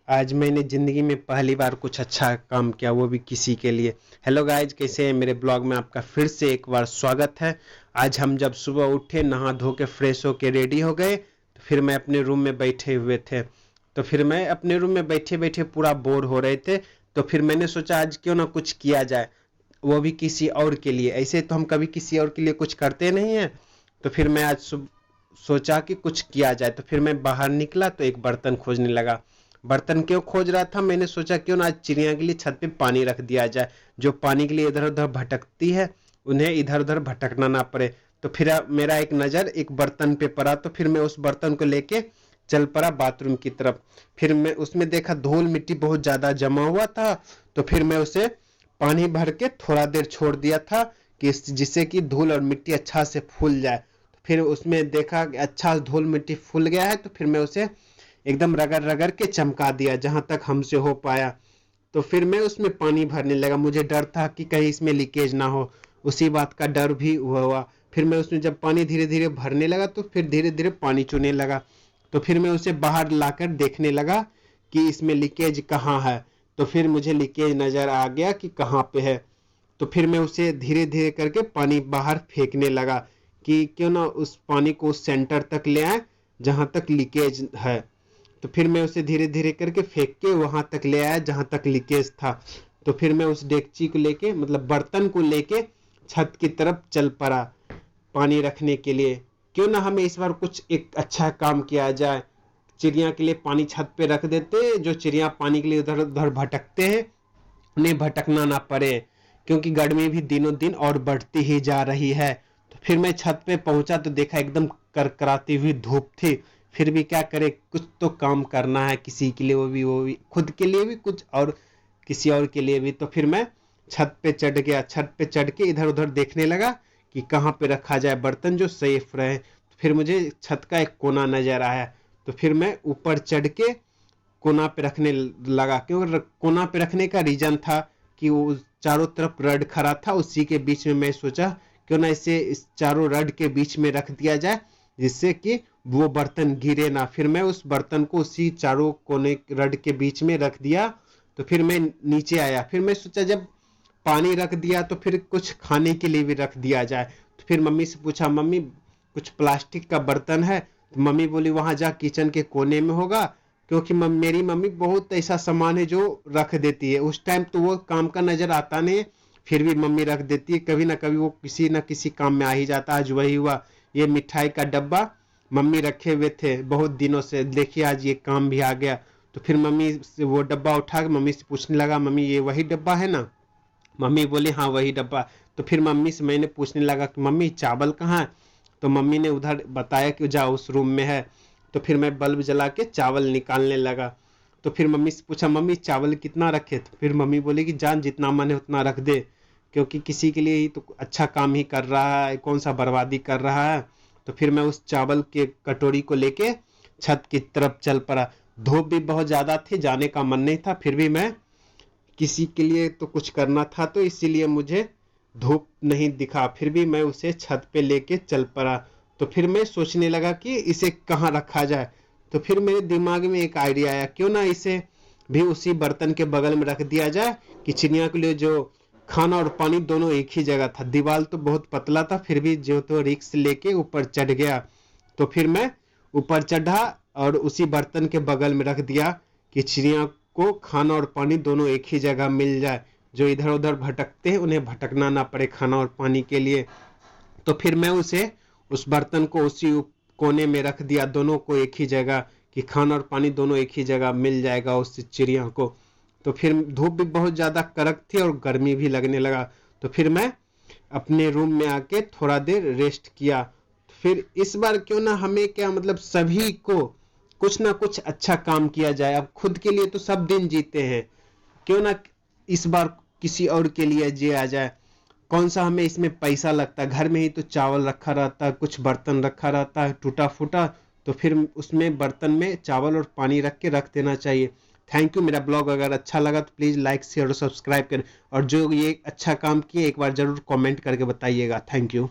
आज मैंने ज़िंदगी में पहली बार कुछ अच्छा काम किया, वो भी किसी के लिए। हेलो गाइज, कैसे हैं? मेरे ब्लॉग में आपका फिर से एक बार स्वागत है। आज हम जब सुबह उठे, नहा धो के फ्रेश होके रेडी हो गए, तो फिर मैं अपने रूम में बैठे हुए थे। तो फिर मैं अपने रूम में बैठे बैठे पूरा बोर हो रहे थे। तो फिर मैंने सोचा आज क्यों ना कुछ किया जाए, वो भी किसी और के लिए। ऐसे तो हम कभी किसी और के लिए कुछ करते नहीं हैं। तो फिर मैं आज सोचा कि कुछ किया जाए। तो फिर मैं बाहर निकला तो एक बर्तन खोजने लगा। बर्तन क्यों खोज रहा था, मैंने सोचा क्यों ना आज चिड़िया के लिए छत पे पानी रख दिया जाए। जो पानी के लिए इधर उधर भटकती है, उन्हें इधर उधर भटकना ना पड़े। तो फिर मेरा एक नज़र एक बर्तन पे पड़ा, तो फिर मैं उस बर्तन को लेके चल पड़ा बाथरूम की तरफ। फिर मैं उसमें देखा धूल मिट्टी बहुत ज़्यादा जमा हुआ था। तो फिर मैं उसे पानी भर के थोड़ा देर छोड़ दिया था कि जिससे कि धूल और मिट्टी अच्छा से फूल जाए। तो फिर उसमें देखा कि अच्छा धूल मिट्टी फूल गया है। तो फिर मैं उसे एकदम रगड़ रगड़ के चमका दिया जहां तक हमसे हो पाया। तो फिर मैं उसमें पानी भरने लगा। मुझे डर था कि कहीं इसमें लीकेज ना हो, उसी बात का डर भी हुआ। फिर मैं उसमें जब पानी धीरे धीरे भरने लगा तो फिर धीरे धीरे पानी चूने लगा। तो फिर मैं उसे बाहर लाकर देखने लगा कि इसमें लीकेज कहाँ है। तो फिर मुझे लीकेज नज़र आ गया कि कहाँ पे है। तो फिर मैं उसे धीरे धीरे करके पानी बाहर फेंकने लगा कि क्यों ना उस पानी को उस सेंटर तक ले आए जहाँ तक लीकेज है। तो फिर मैं उसे धीरे धीरे करके फेंक के वहां तक ले आया जहां तक लीकेज था। तो फिर मैं उस डेगची को लेके, मतलब बर्तन को लेके छत की तरफ चल पड़ा पानी रखने के लिए। क्यों ना हमें इस बार कुछ एक अच्छा काम किया जाए। चिड़िया के लिए पानी छत पे रख देते, जो चिड़िया पानी के लिए उधर उधर भटकते हैं उन्हें भटकना ना पड़े, क्योंकि गर्मी भी दिनों दिन और बढ़ती ही जा रही है। तो फिर मैं छत पे पहुंचा तो देखा एकदम करकराती हुई धूप थी। फिर भी क्या करे, कुछ तो काम करना है किसी के लिए, वो भी खुद के लिए भी कुछ और किसी और के लिए भी। तो फिर मैं छत पे चढ़ गया। छत पे चढ़ के इधर उधर देखने लगा कि कहाँ पे रखा जाए बर्तन जो सेफ रहे। तो फिर मुझे छत का एक कोना नजर आया। तो फिर मैं ऊपर चढ़ के कोना पे रखने लगा। क्यों कोना पे रखने का रीजन था कि वो चारों तरफ रड खड़ा था, उसी के बीच में मैं सोचा क्यों ना इसे इस चारों रड के बीच में रख दिया जाए जिससे कि वो बर्तन गिरे ना। फिर मैं उस बर्तन को उसी चारों कोने रड के बीच में रख दिया। तो फिर मैं नीचे आया। फिर मैं सोचा जब पानी रख दिया तो फिर कुछ खाने के लिए भी रख दिया जाए। तो फिर मम्मी से पूछा, मम्मी कुछ प्लास्टिक का बर्तन है? तो मम्मी बोली वहां जा किचन के कोने में होगा। क्योंकि मेरी मम्मी बहुत ऐसा सामान है जो रख देती है। उस टाइम तो वो काम का नजर आता नहीं है, फिर भी मम्मी रख देती है। कभी ना कभी वो किसी ना किसी काम में आ ही जाता। आज वही हुआ। ये मिठाई का डब्बा मम्मी रखे हुए थे बहुत दिनों से, देखिए आज ये काम भी आ गया। तो फिर मम्मी से वो डब्बा उठा के मम्मी से पूछने लगा, मम्मी ये वही डब्बा है ना? मम्मी बोली हाँ वही डब्बा। तो फिर मम्मी से मैंने पूछने लगा कि मम्मी चावल कहाँ है? तो मम्मी ने उधर बताया कि जाओ उस रूम में है। तो फिर मैं बल्ब जला के चावल निकालने लगा। तो फिर मम्मी से पूछा, मम्मी चावल कितना रखे? तो फिर मम्मी बोली कि जान जितना मन है उतना रख दे, क्योंकि किसी के लिए ही तो अच्छा काम ही कर रहा है, कौन सा बर्बादी कर रहा है। तो फिर मैं उस चावल के कटोरी को लेके छत की तरफ चल पड़ा। धूप भी बहुत ज़्यादा थी, जाने का मन नहीं था, फिर भी मैं किसी के लिए तो कुछ करना था, तो इसीलिए मुझे धूप नहीं दिखा। फिर भी मैं उसे छत पे लेके चल पड़ा। तो फिर मैं सोचने लगा कि इसे कहाँ रखा जाए। तो फिर मेरे दिमाग में एक आइडिया आया, क्यों ना इसे भी उसी बर्तन के बगल में रख दिया जाए कि चिड़िया के लिए जो खाना और पानी दोनों एक ही जगह था। दीवार तो बहुत पतला था, फिर भी जो तो रिक्स लेके ऊपर चढ़ गया। तो फिर मैं ऊपर चढ़ा और उसी बर्तन के बगल में रख दिया कि चिड़िया को खाना और पानी दोनों एक ही जगह मिल जाए। जो इधर उधर भटकते हैं उन्हें भटकना ना पड़े खाना और पानी के लिए। तो फिर मैं उसे उस बर्तन को उसी कोने में रख दिया, दोनों को एक ही जगह, कि खाना और पानी दोनों एक ही जगह मिल जाएगा उस चिड़िया को। तो फिर धूप भी बहुत ज़्यादा कड़क थी और गर्मी भी लगने लगा। तो फिर मैं अपने रूम में आके थोड़ा देर रेस्ट किया। फिर इस बार क्यों ना हमें क्या, मतलब सभी को कुछ ना कुछ अच्छा काम किया जाए। अब खुद के लिए तो सब दिन जीते हैं, क्यों ना इस बार किसी और के लिए जिया जाए। कौन सा हमें इसमें पैसा लगता है, घर में ही तो चावल रखा रहता है, कुछ बर्तन रखा रहता है टूटा फूटा। तो फिर उसमें बर्तन में चावल और पानी रख के रख देना चाहिए। Thank you. मेरा ब्लॉग अगर अच्छा लगा तो प्लीज़ लाइक शेयर और सब्सक्राइब करें, और जो ये अच्छा काम किए एक बार ज़रूर कमेंट करके बताइएगा। Thank you.